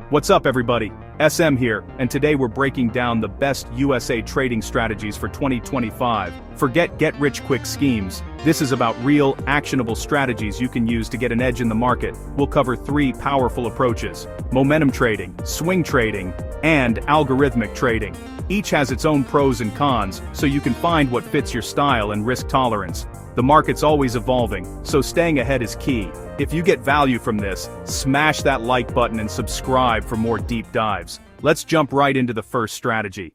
What's up everybody, SM here, and today we're breaking down the best USA trading strategies for 2025. Forget get-rich-quick schemes. This is about real, actionable strategies you can use to get an edge in the market. We'll cover 3 powerful approaches: momentum trading, swing trading, and algorithmic trading. Each has its own pros and cons, so you can find what fits your style and risk tolerance. The market's always evolving, so staying ahead is key. If you get value from this, smash that like button and subscribe for more deep dives. Let's jump right into the first strategy.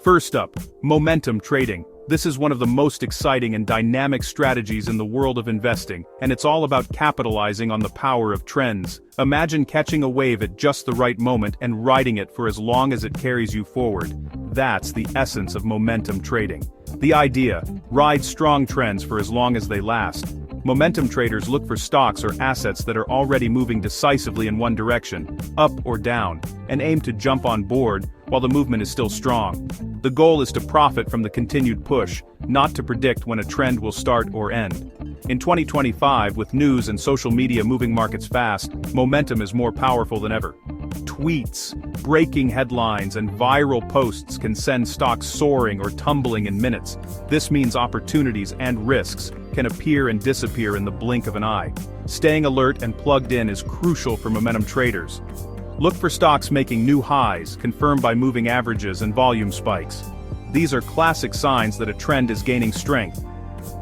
First up, momentum trading. This is one of the most exciting and dynamic strategies in the world of investing, and it's all about capitalizing on the power of trends. Imagine catching a wave at just the right moment and riding it for as long as it carries you forward. That's the essence of momentum trading. The idea: ride strong trends for as long as they last. Momentum traders look for stocks or assets that are already moving decisively in one direction, up or down, and aim to jump on board while the movement is still strong. The goal is to profit from the continued push, not to predict when a trend will start or end. In 2025, with news and social media moving markets fast, momentum is more powerful than ever. Tweets, breaking headlines, and viral posts can send stocks soaring or tumbling in minutes. This means opportunities and risks can appear and disappear in the blink of an eye. Staying alert and plugged in is crucial for momentum traders. Look for stocks making new highs, confirmed by moving averages and volume spikes. These are classic signs that a trend is gaining strength.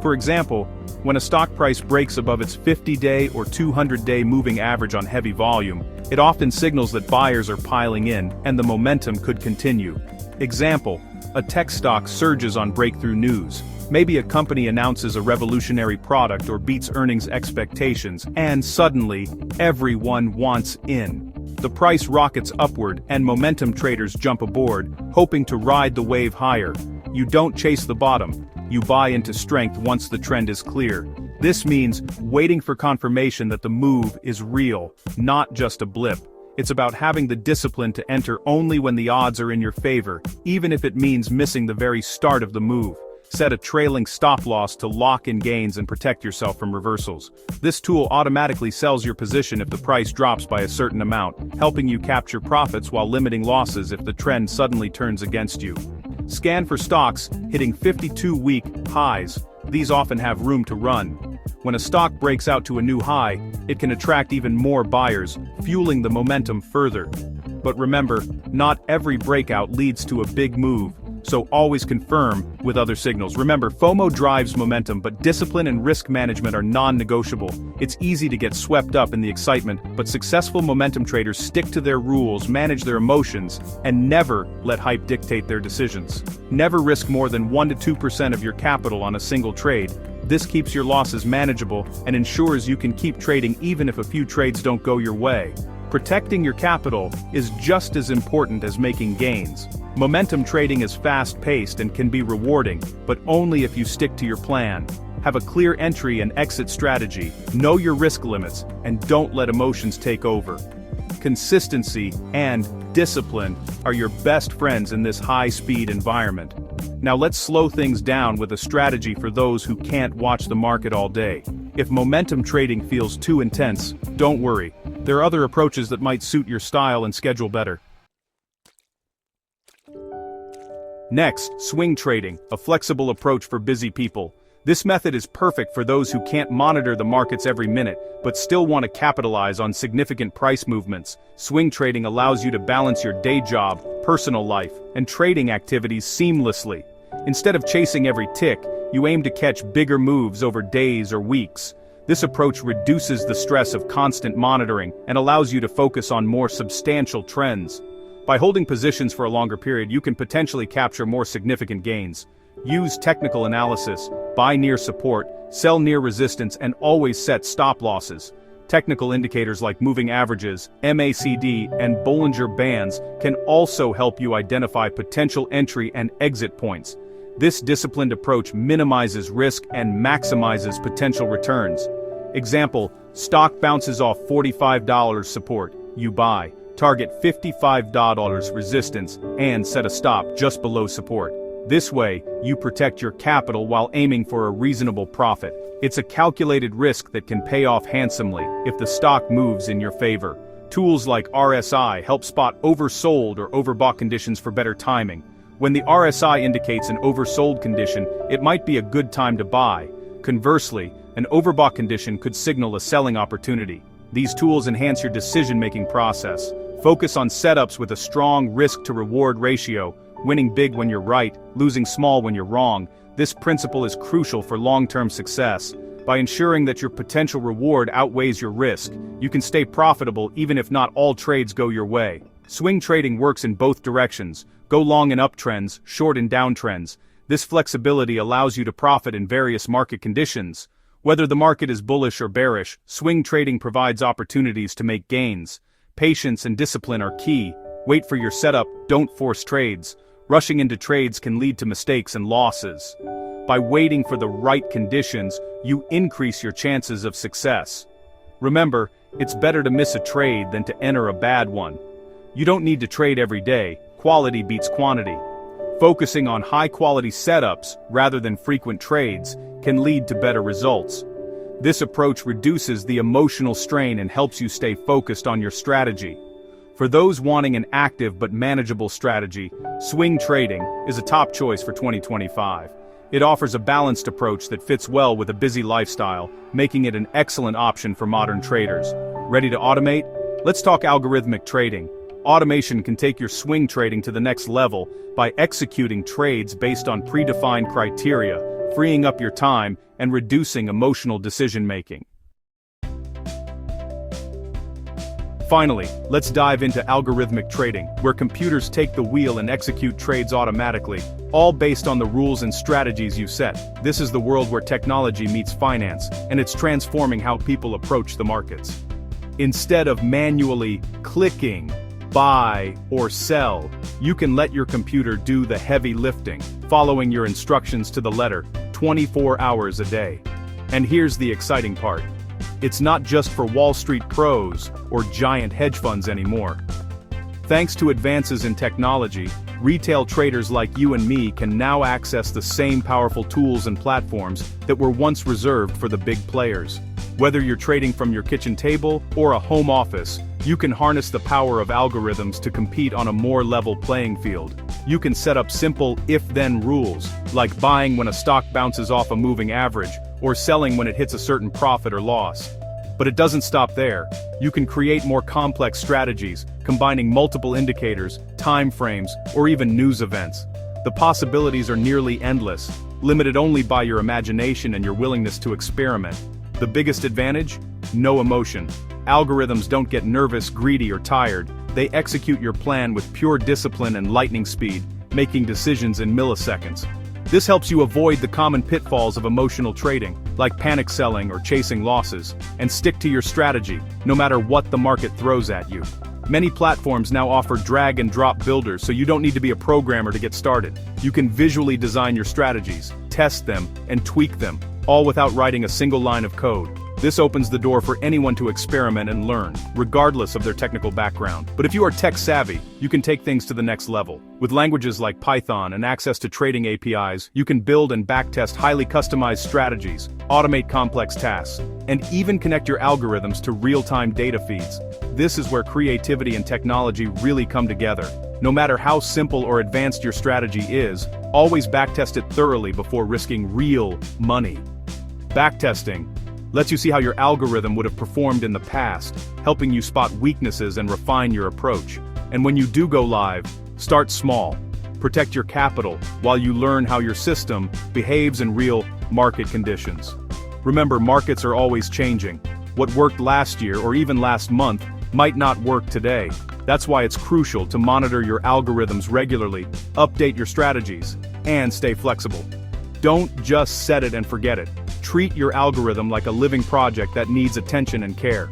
For example, when a stock price breaks above its 50-day or 200-day moving average on heavy volume, it often signals that buyers are piling in and the momentum could continue. Example: a tech stock surges on breakthrough news. Maybe a company announces a revolutionary product or beats earnings expectations, and suddenly, everyone wants in. The price rockets upward and momentum traders jump aboard, hoping to ride the wave higher. You don't chase the bottom, you buy into strength once the trend is clear. This means waiting for confirmation that the move is real, not just a blip. It's about having the discipline to enter only when the odds are in your favor, even if it means missing the very start of the move. Set a trailing stop loss to lock in gains and protect yourself from reversals. This tool automatically sells your position if the price drops by a certain amount, helping you capture profits while limiting losses if the trend suddenly turns against you. Scan for stocks hitting 52-week highs. These often have room to run. When a stock breaks out to a new high, it can attract even more buyers, fueling the momentum further. But remember, not every breakout leads to a big move, so always confirm with other signals. Remember, FOMO drives momentum, but discipline and risk management are non-negotiable. It's easy to get swept up in the excitement, but successful momentum traders stick to their rules, manage their emotions, and never let hype dictate their decisions. Never risk more than 1 to 2% of your capital on a single trade. This keeps your losses manageable and ensures you can keep trading even if a few trades don't go your way. Protecting your capital is just as important as making gains. Momentum trading is fast-paced and can be rewarding, but only if you stick to your plan. Have a clear entry and exit strategy, know your risk limits, and don't let emotions take over. Consistency and discipline are your best friends in this high-speed environment. Now let's slow things down with a strategy for those who can't watch the market all day. If momentum trading feels too intense, don't worry. There are other approaches that might suit your style and schedule better. Next, swing trading, a flexible approach for busy people. This method is perfect for those who can't monitor the markets every minute, but still want to capitalize on significant price movements. Swing trading allows you to balance your day job, personal life, and trading activities seamlessly. Instead of chasing every tick, you aim to catch bigger moves over days or weeks. This approach reduces the stress of constant monitoring and allows you to focus on more substantial trends. By holding positions for a longer period, you can potentially capture more significant gains. Use technical analysis, buy near support, sell near resistance, and always set stop losses. Technical indicators like moving averages, MACD, and Bollinger Bands can also help you identify potential entry and exit points. This disciplined approach minimizes risk and maximizes potential returns. Example: stock bounces off $45 support, you buy. Target $55 resistance, and set a stop just below support. This way, you protect your capital while aiming for a reasonable profit. It's a calculated risk that can pay off handsomely if the stock moves in your favor. Tools like RSI help spot oversold or overbought conditions for better timing. When the RSI indicates an oversold condition, it might be a good time to buy. Conversely, an overbought condition could signal a selling opportunity. These tools enhance your decision-making process. Focus on setups with a strong risk-to-reward ratio, winning big when you're right, losing small when you're wrong. This principle is crucial for long-term success. By ensuring that your potential reward outweighs your risk, you can stay profitable even if not all trades go your way. Swing trading works in both directions. Go long in uptrends, short in downtrends. This flexibility allows you to profit in various market conditions. Whether the market is bullish or bearish, swing trading provides opportunities to make gains. Patience and discipline are key. Wait for your setup, don't force trades. Rushing into trades can lead to mistakes and losses. By waiting for the right conditions, you increase your chances of success. Remember, it's better to miss a trade than to enter a bad one. You don't need to trade every day. Quality beats quantity. Focusing on high-quality setups rather than frequent trades can lead to better results. This approach reduces the emotional strain and helps you stay focused on your strategy. For those wanting an active but manageable strategy, swing trading is a top choice for 2025. It offers a balanced approach that fits well with a busy lifestyle, making it an excellent option for modern traders. Ready to automate? Let's talk algorithmic trading. Automation can take your swing trading to the next level by executing trades based on predefined criteria, freeing up your time and reducing emotional decision-making. Finally, let's dive into algorithmic trading, where computers take the wheel and execute trades automatically, all based on the rules and strategies you set. This is the world where technology meets finance, and it's transforming how people approach the markets. Instead of manually clicking, buy, or sell, you can let your computer do the heavy lifting, following your instructions to the letter, 24 hours a day. And here's the exciting part. It's not just for Wall Street pros or giant hedge funds anymore. Thanks to advances in technology, retail traders like you and me can now access the same powerful tools and platforms that were once reserved for the big players. Whether you're trading from your kitchen table or a home office, you can harness the power of algorithms to compete on a more level playing field. You can set up simple if-then rules, like buying when a stock bounces off a moving average, or selling when it hits a certain profit or loss. But it doesn't stop there. You can create more complex strategies, combining multiple indicators, time frames, or even news events. The possibilities are nearly endless, limited only by your imagination and your willingness to experiment. The biggest advantage? No emotion. Algorithms don't get nervous, greedy, or tired. They execute your plan with pure discipline and lightning speed, making decisions in milliseconds. This helps you avoid the common pitfalls of emotional trading, like panic selling or chasing losses, and stick to your strategy, no matter what the market throws at you. Many platforms now offer drag-and-drop builders, so you don't need to be a programmer to get started. You can visually design your strategies, test them, and tweak them, all without writing a single line of code. This opens the door for anyone to experiment and learn, regardless of their technical background. But if you are tech-savvy, you can take things to the next level. With languages like Python and access to trading APIs, you can build and backtest highly customized strategies, automate complex tasks, and even connect your algorithms to real-time data feeds. This is where creativity and technology really come together. No matter how simple or advanced your strategy is, always backtest it thoroughly before risking real money. Backtesting lets you see how your algorithm would have performed in the past, helping you spot weaknesses and refine your approach. And when you do go live, start small. Protect your capital while you learn how your system behaves in real market conditions. Remember, markets are always changing. What worked last year or even last month might not work today. That's why it's crucial to monitor your algorithms regularly, update your strategies, and stay flexible. Don't just set it and forget it. Treat your algorithm like a living project that needs attention and care.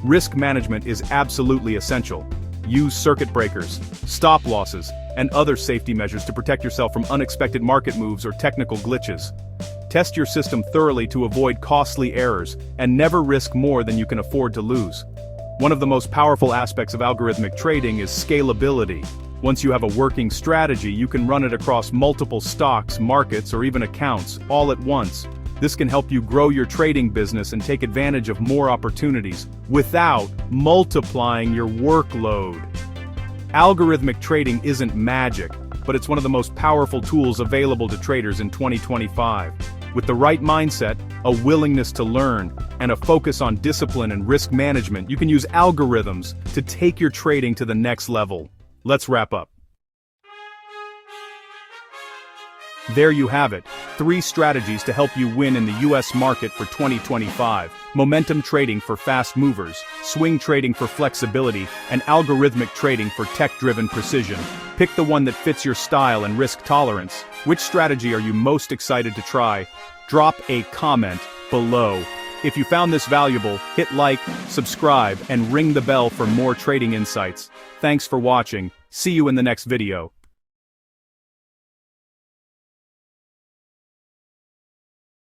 Risk management is absolutely essential. Use circuit breakers, stop losses, and other safety measures to protect yourself from unexpected market moves or technical glitches. Test your system thoroughly to avoid costly errors, and never risk more than you can afford to lose. One of the most powerful aspects of algorithmic trading is scalability. Once you have a working strategy, you can run it across multiple stocks, markets, or even accounts, all at once. This can help you grow your trading business and take advantage of more opportunities without multiplying your workload. Algorithmic trading isn't magic, but it's one of the most powerful tools available to traders in 2025. With the right mindset, a willingness to learn, and a focus on discipline and risk management, you can use algorithms to take your trading to the next level. Let's wrap up. There you have it, 3 strategies to help you win in the US market for 2025. Momentum trading for fast movers, swing trading for flexibility, and algorithmic trading for tech-driven precision. Pick the one that fits your style and risk tolerance. Which strategy are you most excited to try? Drop a comment below. If you found this valuable, hit like, subscribe, and ring the bell for more trading insights. Thanks for watching. See you in the next video.